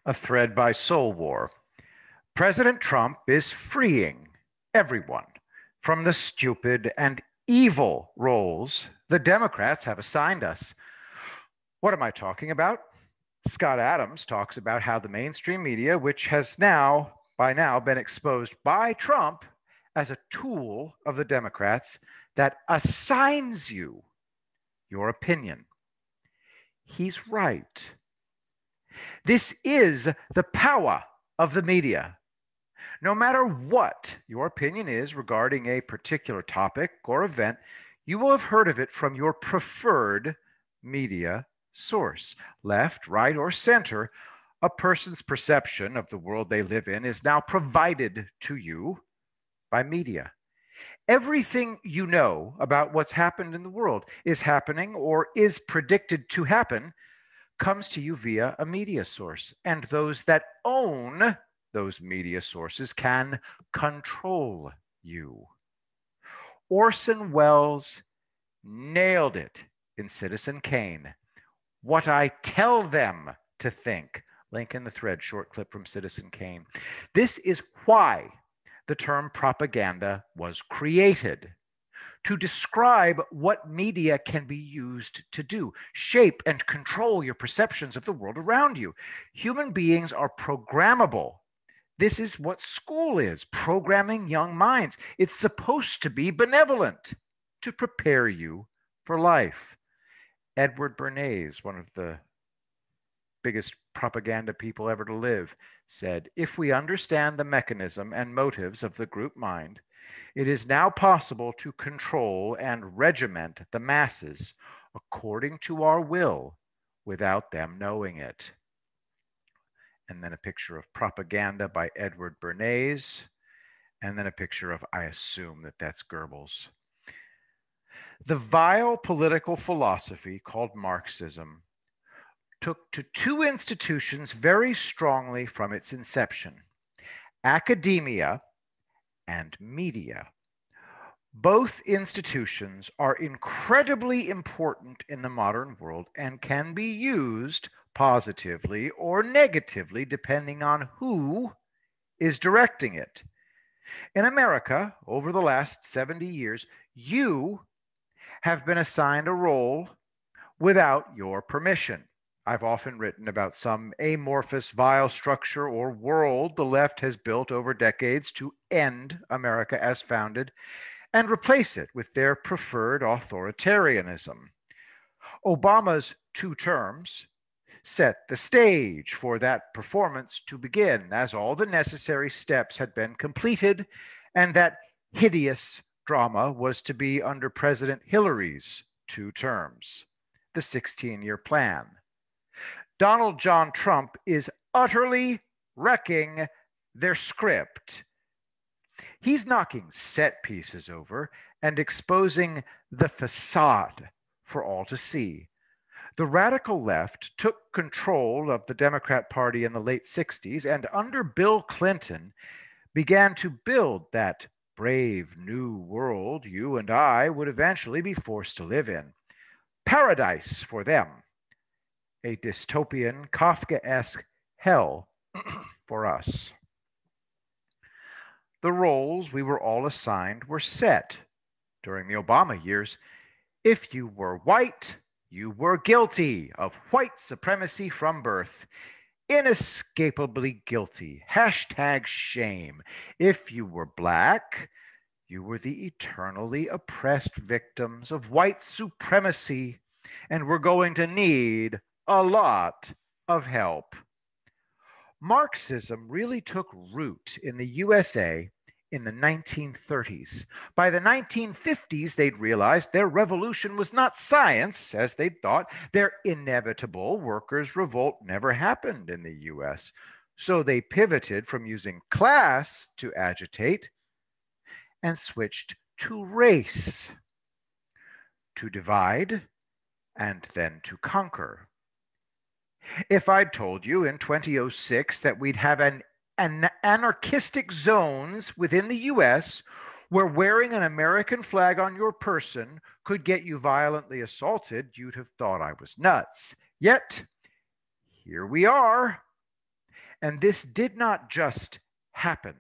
A thread by Soul War. President Trump is freeing everyone from the stupid and evil roles the Democrats have assigned us. What am I talking about? Scott Adams talks about how the mainstream media, which has by now been exposed by Trump as a tool of the Democrats that assigns you your opinion. He's right. This is the power of the media. No matter what your opinion is regarding a particular topic or event, you will have heard of it from your preferred media source. Left, right, or center, a person's perception of the world they live in is now provided to you by media. Everything you know about what's happened in the world, is happening, or is predicted to happen comes to you via a media source. And those that own those media sources can control you. Orson Welles nailed it in Citizen Kane. What I tell them to think. Link in the thread, short clip from Citizen Kane. This is why the term propaganda was created, to describe what media can be used to do, shape and control your perceptions of the world around you. Human beings are programmable. This is what school is, programming young minds. It's supposed to be benevolent, to prepare you for life. Edward Bernays, one of the biggest propaganda people ever to live, said, "If we understand the mechanism and motives of the group mind, it is now possible to control and regiment the masses according to our will without them knowing it." And then a picture of Propaganda by Edward Bernays, and then a picture of, I assume that that's Goebbels. The vile political philosophy called Marxism took to two institutions very strongly from its inception: academia and media. Both institutions are incredibly important in the modern world and can be used positively or negatively depending on who is directing it. In America, over the last 70 years, you have been assigned a role without your permission. I've often written about some amorphous, vile structure or world the left has built over decades to end America as founded and replace it with their preferred authoritarianism. Obama's 2 terms set the stage for that performance to begin, as all the necessary steps had been completed, and that hideous drama was to be under President Hillary's 2 terms, the 16-year plan. Donald John Trump is utterly wrecking their script. He's knocking set pieces over and exposing the facade for all to see. The radical left took control of the Democrat Party in the late 60s and under Bill Clinton began to build that brave new world you and I would eventually be forced to live in. Paradise for them. A dystopian, Kafkaesque hell for us. The roles we were all assigned were set during the Obama years. If you were white, you were guilty of white supremacy from birth. Inescapably guilty. Hashtag shame. If you were black, you were the eternally oppressed victims of white supremacy and were going to need a lot of help. Marxism really took root in the USA in the 1930s. By the 1950s, they'd realized their revolution was not science, as they'd thought. Their inevitable workers' revolt never happened in the US. So they pivoted from using class to agitate and switched to race, to divide and then to conquer. If I'd told you in 2006 that we'd have an anarchistic zones within the US where wearing an American flag on your person could get you violently assaulted, you'd have thought I was nuts. Yet, here we are. And this did not just happen.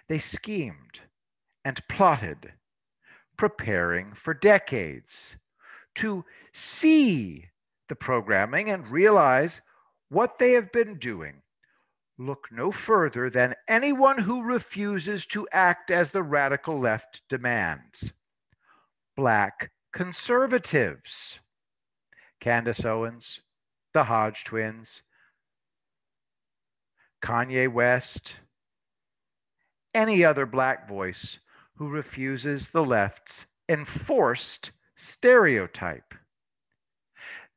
They schemed and plotted, preparing for decades to see the programming and realize what they have been doing. Look no further than anyone who refuses to act as the radical left demands. Black conservatives. Candace Owens, the Hodge twins, Kanye West, any other black voice who refuses the left's enforced stereotype.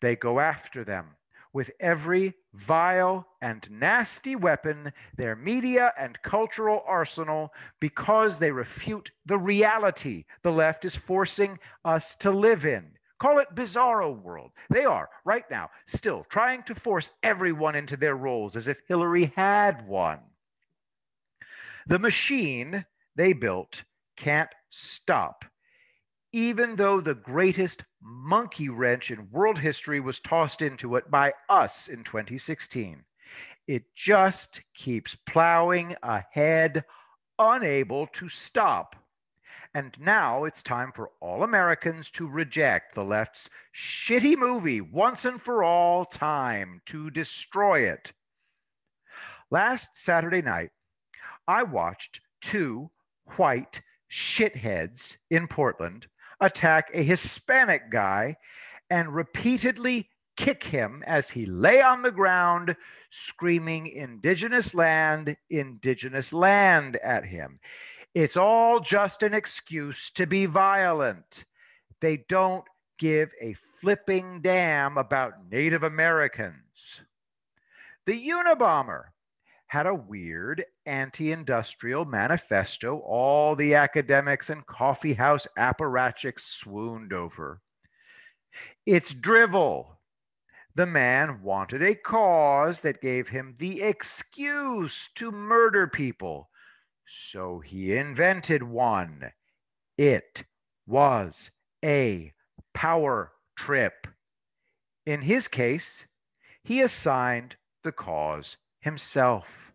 They go after them with every vile and nasty weapon, their media and cultural arsenal, because they refute the reality the left is forcing us to live in. Call it bizarro world. They are, right now, still trying to force everyone into their roles as if Hillary had one. The machine they built can't stop, even though the greatest monkey wrench in world history was tossed into it by us in 2016. It just keeps plowing ahead, unable to stop. And now it's time for all Americans to reject the left's shitty movie once and for all time, to destroy it. Last Saturday night, I watched two white shitheads in Portland attack a Hispanic guy and repeatedly kick him as he lay on the ground, screaming indigenous land at him. It's all just an excuse to be violent. They don't give a flipping damn about Native Americans. The Unabomber had a weird anti-industrial manifesto all the academics and coffeehouse apparatchiks swooned over. It's drivel. The man wanted a cause that gave him the excuse to murder people, so he invented one. It was a power trip. In his case, he assigned the cause himself.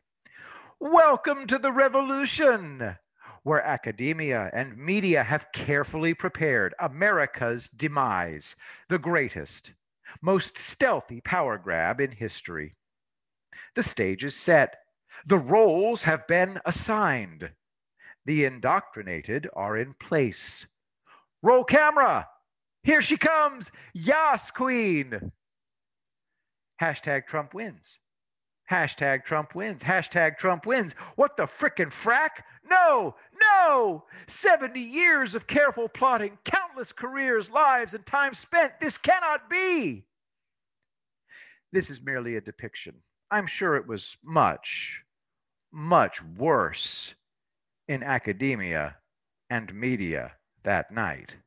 Welcome to the revolution, where academia and media have carefully prepared America's demise, the greatest, most stealthy power grab in history. The stage is set. The roles have been assigned. The indoctrinated are in place. Roll camera. Here she comes. Yas, queen. Hashtag Trump wins. Hashtag Trump wins. Hashtag Trump wins. What the frickin' frack? No, no. 70 years of careful plotting, countless careers, lives, and time spent. This cannot be. This is merely a depiction. I'm sure it was much, much worse in academia and media that night.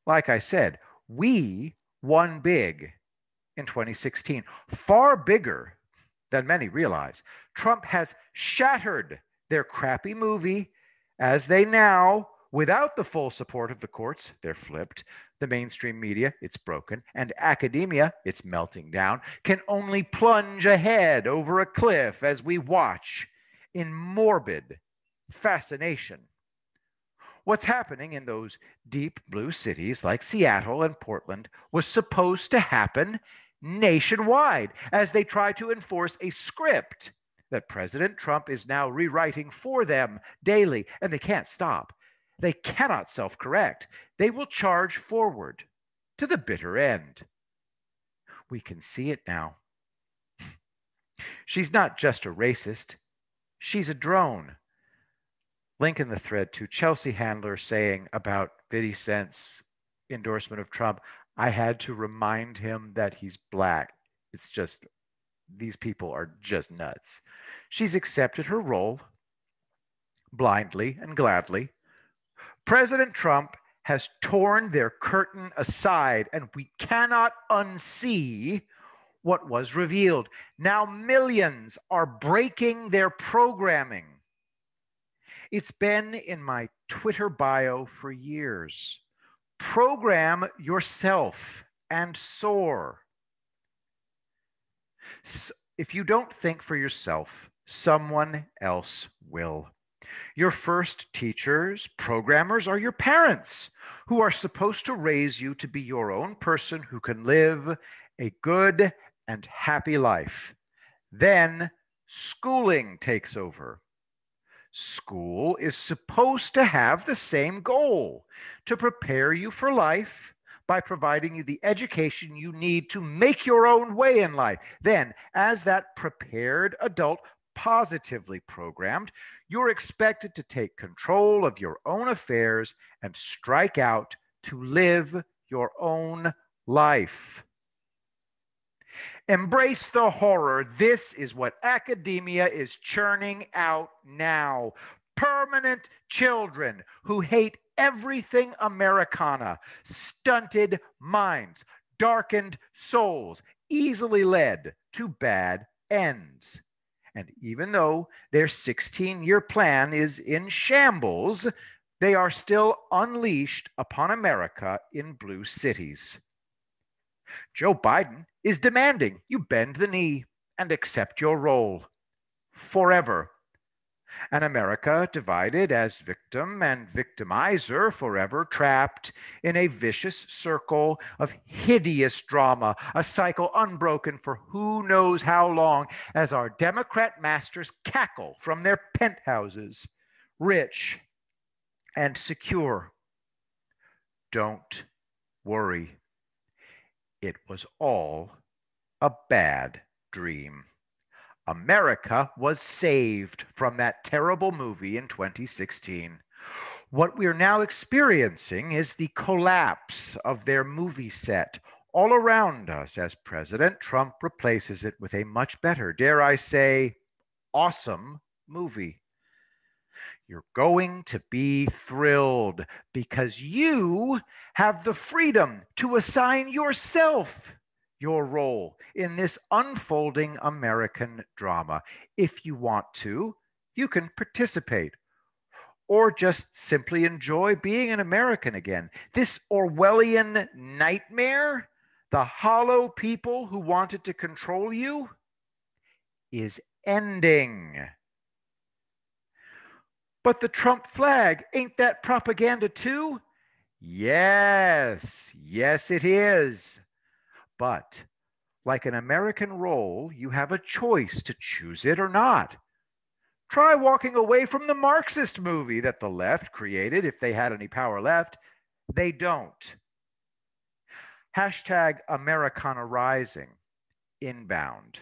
Like I said, we won big in 2016, far bigger than many realize. Trump has shattered their crappy movie as they now, without the full support of the courts, they're flipped. The mainstream media, it's broken, and academia, it's melting down, can only plunge ahead over a cliff as we watch in morbid fascination. What's happening in those deep blue cities like Seattle and Portland was supposed to happen nationwide as they try to enforce a script that President Trump is now rewriting for them daily, and they can't stop. They cannot self-correct. They will charge forward to the bitter end. We can see it now. She's not just a racist. She's a drone. Link in the thread to Chelsea Handler saying about 50 Cent's endorsement of Trump, I had to remind him that he's black. It's just, these people are just nuts. She's accepted her role blindly and gladly. President Trump has torn their curtain aside, and we cannot unsee what was revealed. Now millions are breaking their programming. It's been in my Twitter bio for years. Program yourself and soar. if you don't think for yourself, someone else will. Your first teachers, programmers are your parents, who are supposed to raise you to be your own person who can live a good and happy life. Then schooling takes over. School is supposed to have the same goal, to prepare you for life by providing you the education you need to make your own way in life. Then, as that prepared adult, positively programmed, you're expected to take control of your own affairs and strike out to live your own life. Embrace the horror. This is what academia is churning out now. Permanent children who hate everything Americana, stunted minds, darkened souls, easily led to bad ends. And even though their 16-year plan is in shambles, they are still unleashed upon America in blue cities. Joe Biden is demanding you bend the knee and accept your role forever. An America divided as victim and victimizer, forever trapped in a vicious circle of hideous drama, a cycle unbroken for who knows how long, as our Democrat masters cackle from their penthouses, rich and secure. Don't worry. It was all a bad dream. America was saved from that terrible movie in 2016. What we are now experiencing is the collapse of their movie set all around us as President Trump replaces it with a much better, dare I say, awesome movie. You're going to be thrilled because you have the freedom to assign yourself your role in this unfolding American drama. If you want to, you can participate or just simply enjoy being an American again. This Orwellian nightmare, the hollow people who wanted to control you, is ending. But the Trump flag, ain't that propaganda too? Yes, yes, it is. But like an American role, you have a choice to choose it or not. Try walking away from the Marxist movie that the left created if they had any power left. They don't. Hashtag Americana Rising, inbound.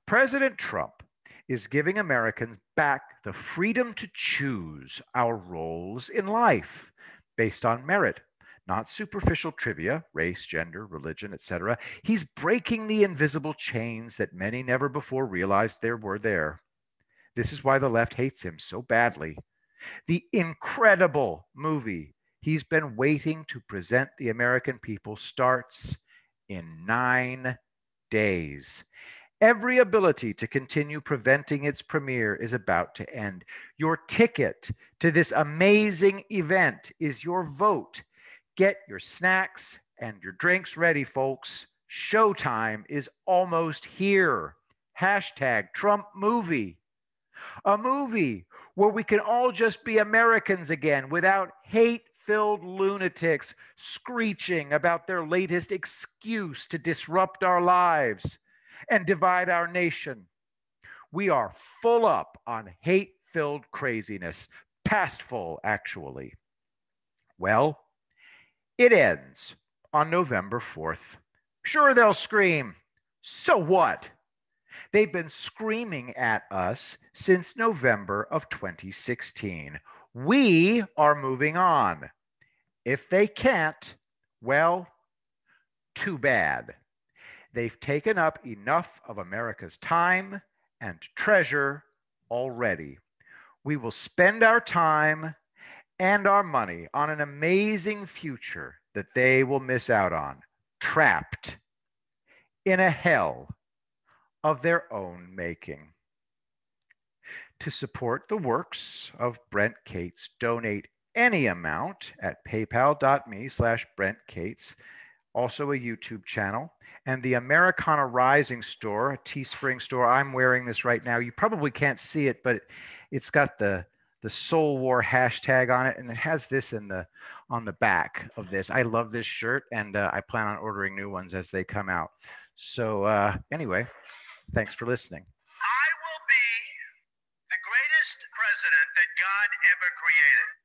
President Trump is giving Americans back the freedom to choose our roles in life based on merit, not superficial trivia, race, gender, religion, etc. He's breaking the invisible chains that many never before realized there were there. This is why the left hates him so badly. The incredible movie he's been waiting to present the American people starts in 9 days. Every ability to continue preventing its premiere is about to end. Your ticket to this amazing event is your vote. Get your snacks and your drinks ready, folks. Showtime is almost here. Hashtag Trump movie. A movie where we can all just be Americans again without hate-filled lunatics screeching about their latest excuse to disrupt our lives and divide our nation. We are full up on hate-filled craziness, past full, actually. Well, it ends on November 4th. Sure, they'll scream. So what? They've been screaming at us since November of 2016. We are moving on. If they can't, well, too bad. They've taken up enough of America's time and treasure already. We will spend our time and our money on an amazing future that they will miss out on, trapped in a hell of their own making. To support the works of Brent Cates, donate any amount at paypal.me/Brent Cates. also a YouTube channel, and the Americana Rising store, a Teespring store. I'm wearing this right now. You probably can't see it, but it's got the Soul War hashtag on it, and it has this in the on the back of this. I love this shirt, and I plan on ordering new ones as they come out. So anyway, thanks for listening. I will be the greatest president that God ever created.